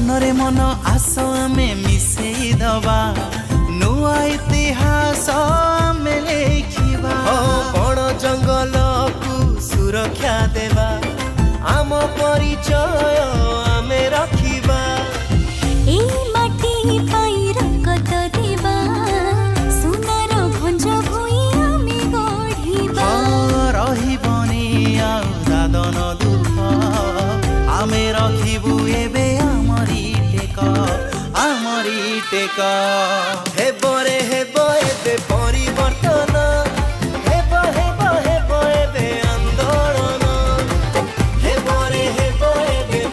मनरे मन आस आमे मिसेई दबा नुआ इतिहास आमे लेखिबा बण जंगल को सुरक्षा देवा आम परिचय आमे रखिबा ए माटी पाई रकत देबा सुनार भंज भुई आमे गढ़िबा रहिबनी आउ दादन दुख आमे रखिबु एबे आमरी टेक हे